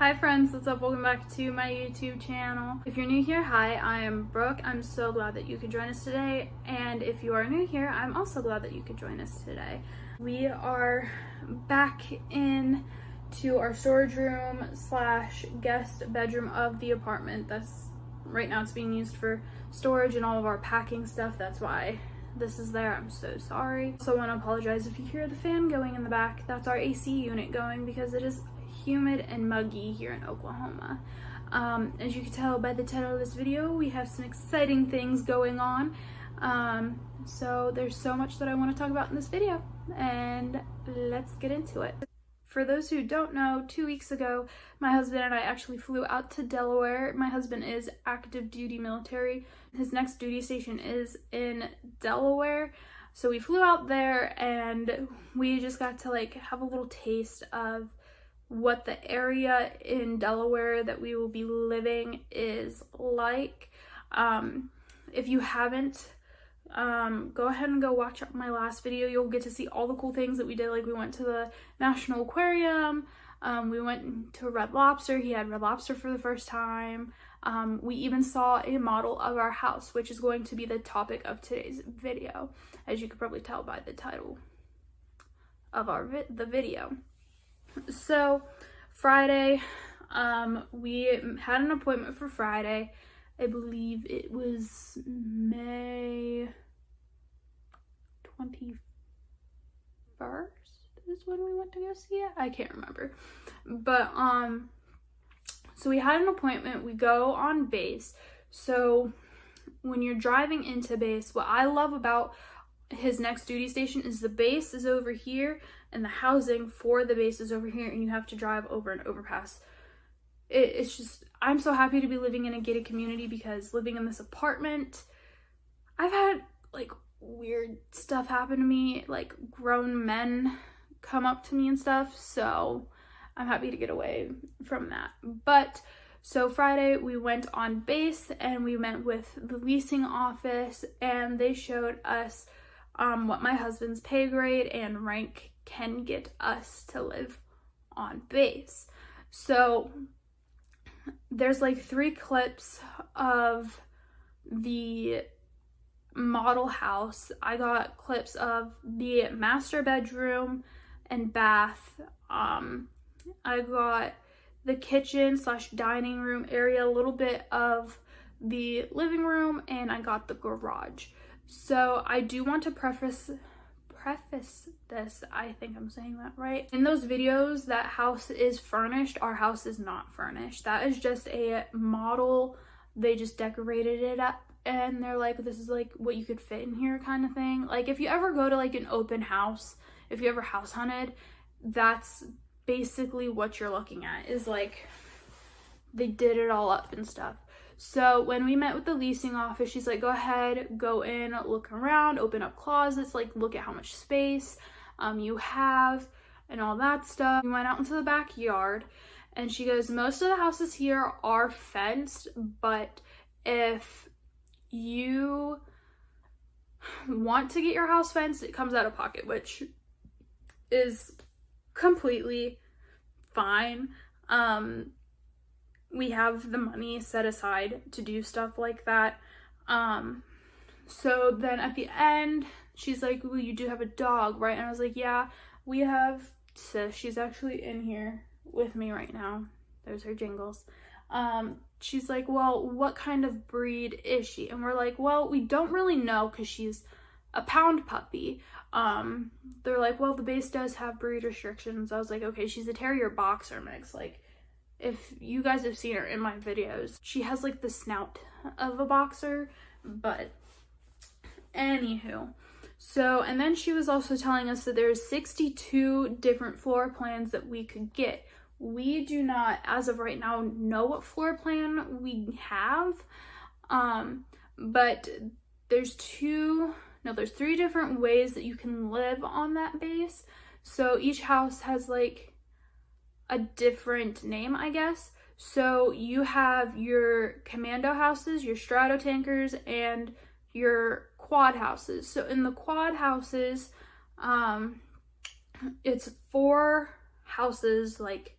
Hi friends, what's up? Welcome back to my YouTube channel. If you're new here, hi, I am Brooke. I'm so glad that you could join us today. And if you are new here, I'm also glad that you could join us today. We are back in to our storage room slash guest bedroom of the apartment. That's right now it's being used for storage and all of our packing stuff. That's why this is there. I'm so sorry. Also want to apologize if you hear the fan going in the back. That's our AC unit going because it is humid and muggy here in Oklahoma. As you can tell by the title of this video, we have some exciting things going on. So there's so much that I want to talk about in this video, and let's get into it. For those who don't know, 2 weeks ago, my husband and I actually flew out to Delaware. My husband is active duty military. His next duty station is in Delaware. So we flew out there and we just got to like have a little taste of what the area in Delaware that we will be living is like. If you haven't, go ahead and go watch my last video. You'll get to see all the cool things that we did. Like we went to the National Aquarium, we went to Red Lobster. He had Red Lobster for the first time. We even saw a model of our house, which is going to be the topic of today's video, as you could probably tell by the title of the video. So Friday, we had an appointment for Friday. I believe it was May 21st is when we went to go see it. I can't remember. But so we had an appointment. We go on base. So when you're driving into base, what I love about his next duty station is the base is over here and the housing for the base is over here, and you have to drive over an overpass. It's just, I'm so happy to be living in a gated community, because living in this apartment, I've had like weird stuff happen to me, like grown men come up to me and stuff, so I'm happy to get away from that. But so Friday we went on base and we met with the leasing office, and they showed us what my husband's pay grade and rank can get us to live on base. So there's like 3 clips of the model house. I got clips of the master bedroom and bath. I got the kitchen slash dining room area, a little bit of the living room, and I got the garage. So I do want to preface this, I think I'm saying that right. In those videos, that house is furnished. Our house is not furnished. That is just a model. They just decorated it up and they're like, this is like what you could fit in here kind of thing. Like if you ever go to like an open house, if you ever house hunted, that's basically what you're looking at, is like they did it all up and stuff. So when we met with the leasing office, she's like, go ahead, go in, look around, open up closets, like look at how much space you have and all that stuff. We went out into the backyard and she goes, most of the houses here are fenced, but if you want to get your house fenced, it comes out of pocket, which is completely fine. We have the money set aside to do stuff like that. So then at the end, she's like, well, you do have a dog, right? And I was like, yeah, we have Sis. She's actually in here with me right now. There's her jingles. She's like, well, what kind of breed is she? And we're like, well, we don't really know because she's a pound puppy. They're like, well, the base does have breed restrictions. I was like, okay, she's a terrier boxer mix. Like, if you guys have seen her in my videos, she has like the snout of a boxer, but anywho. So, and then she was also telling us that there's 62 different floor plans that we could get. We do not, as of right now, know what floor plan we have, but there's 3 different ways that you can live on that base. So each house has like a different name, I guess. So you have your commando houses, your strato tankers, and your quad houses. So in the quad houses, it's 4 houses like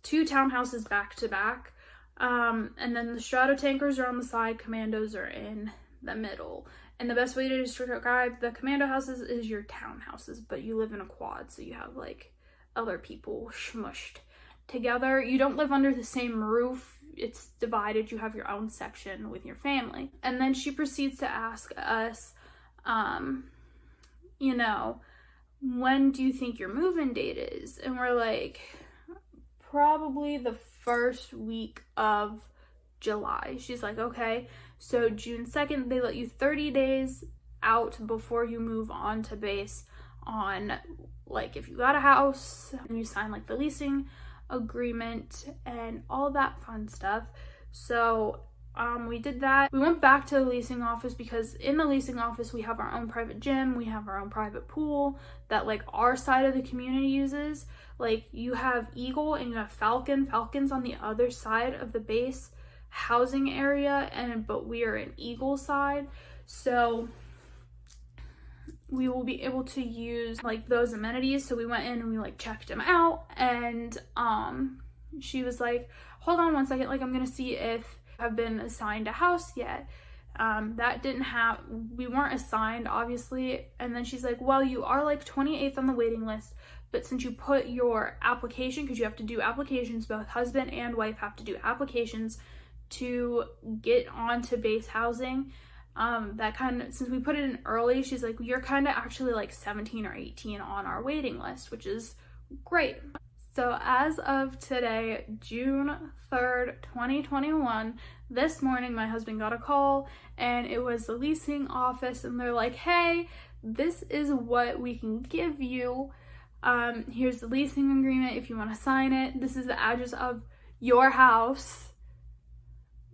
2 townhouses back to back. And then the strato tankers are on the side, commandos are in the middle. And the best way to describe the commando houses is your townhouses, but you live in a quad, so you have like other people smushed together. You don't live under the same roof, it's divided, you have your own section with your family. And then she proceeds to ask us, you know, when do you think your move-in date is? And we're like, probably the first week of July. She's like, okay, so June 2nd, they let you 30 days out before you move on to base on, like, if you got a house and you sign like the leasing agreement and all that fun stuff. So we did that. We went back to the leasing office because in the leasing office we have our own private gym, we have our own private pool that like our side of the community uses. Like you have Eagle and you have Falcon. Falcon's on the other side of the base housing area, but we are in Eagle side, so we will be able to use like those amenities. So we went in and we like checked them out, and she was like, hold on one second, like I'm gonna see if I've been assigned a house yet. That didn't have, we weren't assigned obviously. And then she's like, well, you are like 28th on the waiting list, but since you put your application, because you have to do applications, both husband and wife have to do applications to get onto base housing, that kind of, since we put it in early, she's like, you're kind of actually like 17 or 18 on our waiting list, which is great. So as of today, June 3rd, 2021, this morning my husband got a call and it was the leasing office, and they're like, hey, this is what we can give you. Here's the leasing agreement if you want to sign it. This is the address of your house.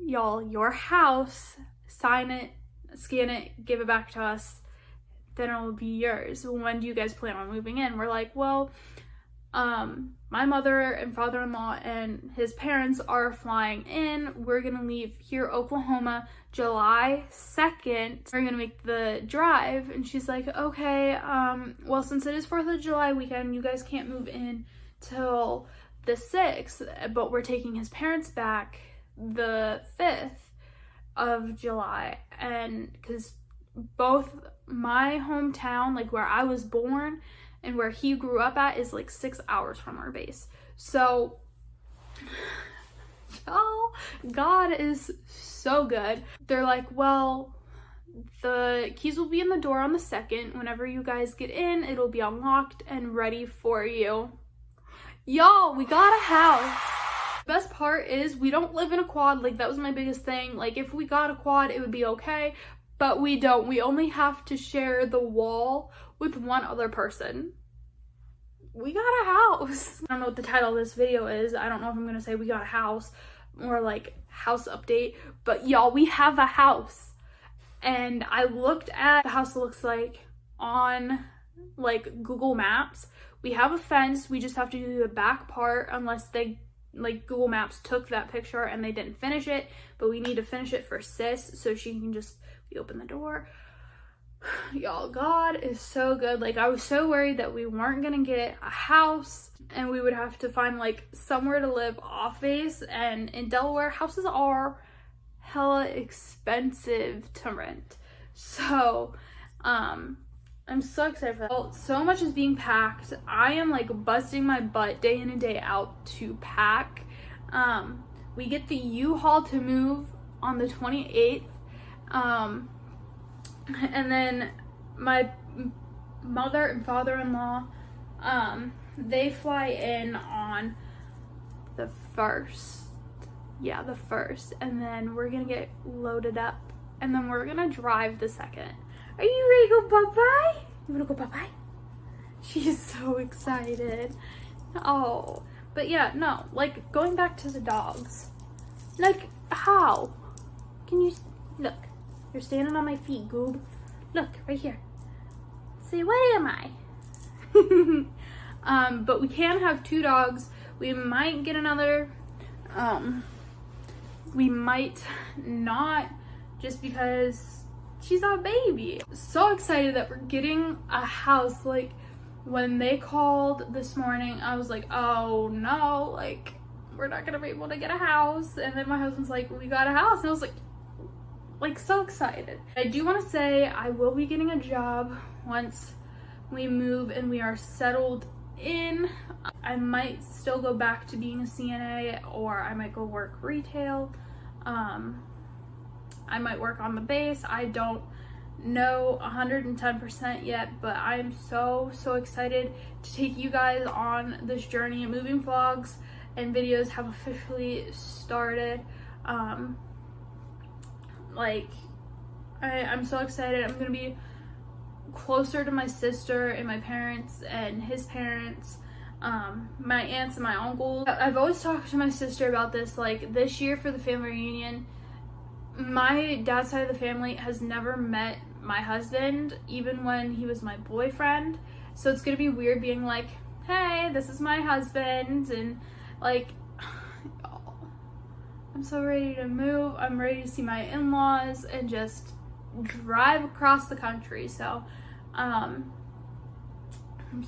Y'all, your house. Sign it, scan it, give it back to us, then it will be yours. When do you guys plan on moving in? We're like, well, my mother and father-in-law and his parents are flying in. We're gonna leave here, Oklahoma, July 2nd. We're gonna make the drive. And she's like, okay, well, since it is 4th of July weekend, you guys can't move in till the 6th, but we're taking his parents back the 5th of July. And because both my hometown, like where I was born and where he grew up at, is like 6 hours from our base. So y'all, God is so good. They're like, well, the keys will be in the door on the 2nd. Whenever you guys get in, it'll be unlocked and ready for you. Y'all, we got a house. Best part is we don't live in a quad. Like that was my biggest thing. Like if we got a quad, it would be okay, but we don't. We only have to share the wall with one other person. We got a house. I don't know what the title of this video is. I don't know if I'm gonna say we got a house or like house update, but y'all, we have a house. And I looked at the house looks like on like Google Maps. We have a fence. We just have to do the back part unless they like Google Maps took that picture and they didn't finish it, but we need to finish it for sis so she can just, we open the door. Y'all, God is so good. Like I was so worried that we weren't gonna get a house and we would have to find like somewhere to live off base, and in Delaware houses are hella expensive to rent. So I'm so excited for that. Well, so much is being packed. I am like busting my butt day in and day out to pack. We get the U-Haul to move on the 28th. And then my mother and father-in-law, they fly in on the 1st. Yeah, the 1st. And then we're gonna get loaded up. And then we're gonna drive the 2nd. Are you ready to go bye-bye? You wanna go bye-bye? She's so excited. Oh, but yeah, no, like going back to the dogs. Like, how? Can you, look, you're standing on my feet, goob. Look, right here. Say, what am I? But we can have 2 dogs. We might get another, we might not, just because she's our baby. So excited that we're getting a house. Like when they called this morning, I was like, oh no, like we're not gonna be able to get a house. And then my husband's like, we got a house. And I was like so excited. I do want to say I will be getting a job once we move and we are settled in. I might still go back to being a CNA, or I might go work retail. I might work on the base. I don't know 110% yet, but I'm so excited to take you guys on this journey. Moving vlogs and videos have officially started. I'm so excited. I'm gonna be closer to my sister and my parents and his parents, my aunts and my uncles. I've always talked to my sister about this. Like, this year for the family reunion, my dad's side of the family has never met my husband, even when he was my boyfriend. So it's gonna be weird being like, hey, this is my husband, and like, I'm so ready to move. I'm ready to see my in-laws and just drive across the country. So I'm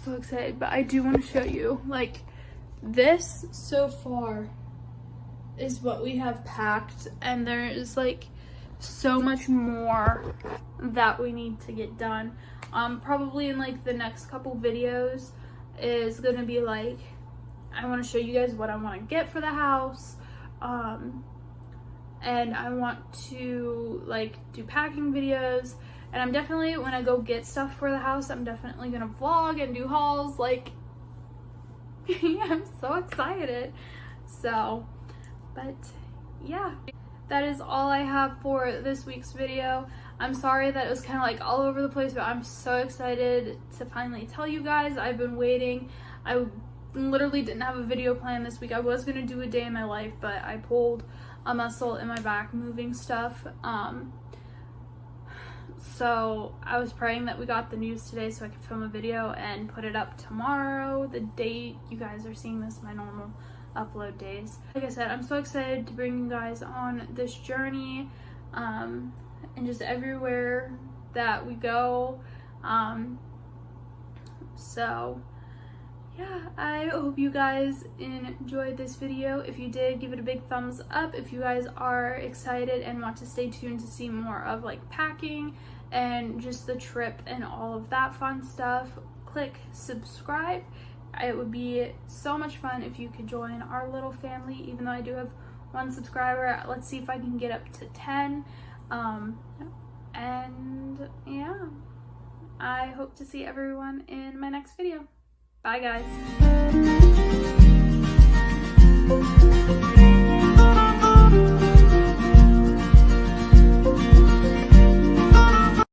so excited. But I do want to show you, like, this so far is what we have packed, and there is like so much more that we need to get done. Probably in like the next couple videos is gonna be like, I want to show you guys what I want to get for the house, and I want to like do packing videos. And I'm definitely, when I go get stuff for the house, I'm definitely gonna vlog and do hauls. Like, I'm so excited. So, but yeah, that is all I have for this week's video. I'm sorry that it was kind of like all over the place, but I'm so excited to finally tell you guys. I've been waiting. I literally didn't have a video plan this week. I was gonna do a day in my life, but I pulled a muscle in my back moving stuff. So I was praying that we got the news today so I could film a video and put it up tomorrow, the date you guys are seeing this, my normal upload days. Like I said, I'm so excited to bring you guys on this journey, and just everywhere that we go. So yeah, I hope you guys enjoyed this video. If you did, give it a big thumbs up. If you guys are excited and want to stay tuned to see more of like packing and just the trip and all of that fun stuff, click subscribe. It would be so much fun if you could join our little family. Even though I do have 1 subscriber, let's see if I can get up to 10. And yeah, I hope to see everyone in my next video. Bye guys.